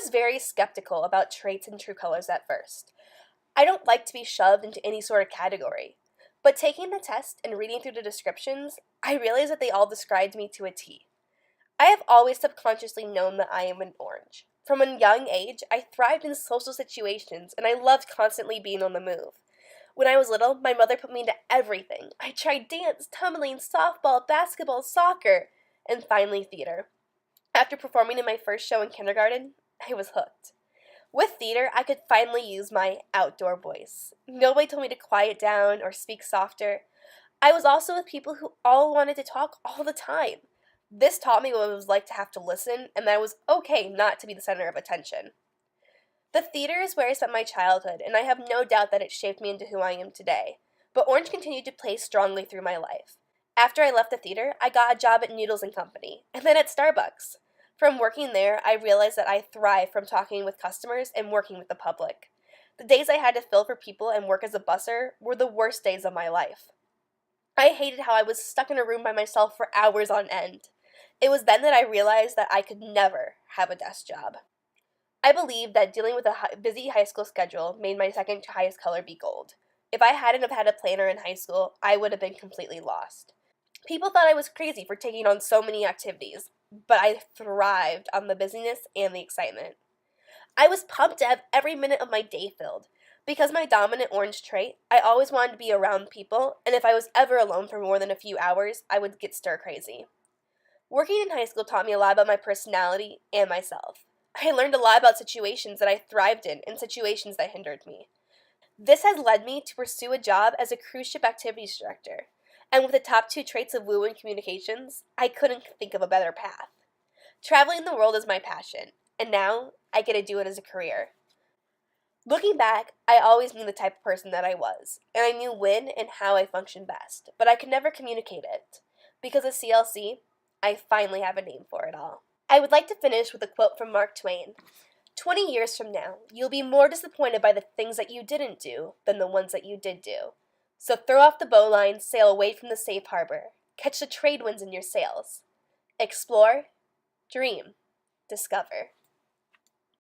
was very skeptical about traits and true colors at first. I don't like to be shoved into any sort of category. But taking the test and reading through the descriptions, I realized that they all described me to a T. I have always subconsciously known that I am an orange. From a young age, I thrived in social situations and I loved constantly being on the move. When I was little, my mother put me into everything. I tried dance, tumbling, softball, basketball, soccer, and finally theater. After performing in my first show in kindergarten, I was hooked. With theater, I could finally use my outdoor voice. Nobody told me to quiet down or speak softer. I was also with people who all wanted to talk all the time. This taught me what it was like to have to listen, and that it was okay not to be the center of attention. The theater is where I spent my childhood, and I have no doubt that it shaped me into who I am today. But Orange continued to play strongly through my life. After I left the theater, I got a job at Noodles & Company, and then at Starbucks. From working there, I realized that I thrive from talking with customers and working with the public. The days I had to fill for people and work as a busser were the worst days of my life. I hated how I was stuck in a room by myself for hours on end. It was then that I realized that I could never have a desk job. I believe that dealing with a busy high school schedule made my second highest color be gold. If I hadn't have had a planner in high school, I would have been completely lost. People thought I was crazy for taking on so many activities, but I thrived on the busyness and the excitement. I was pumped to have every minute of my day filled. Because my dominant orange trait, I always wanted to be around people, and if I was ever alone for more than a few hours, I would get stir crazy. Working in high school taught me a lot about my personality and myself. I learned a lot about situations that I thrived in and situations that hindered me. This has led me to pursue a job as a cruise ship activities director. And with the top 2 traits of woo and communications, I couldn't think of a better path. Traveling the world is my passion, and now I get to do it as a career. Looking back, I always knew the type of person that I was, and I knew when and how I functioned best, but I could never communicate it. Because of CLC, I finally have a name for it all. I would like to finish with a quote from Mark Twain. 20 years from now, you'll be more disappointed by the things that you didn't do than the ones that you did do. So throw off the bowline, sail away from the safe harbor. Catch the trade winds in your sails. Explore, dream, discover.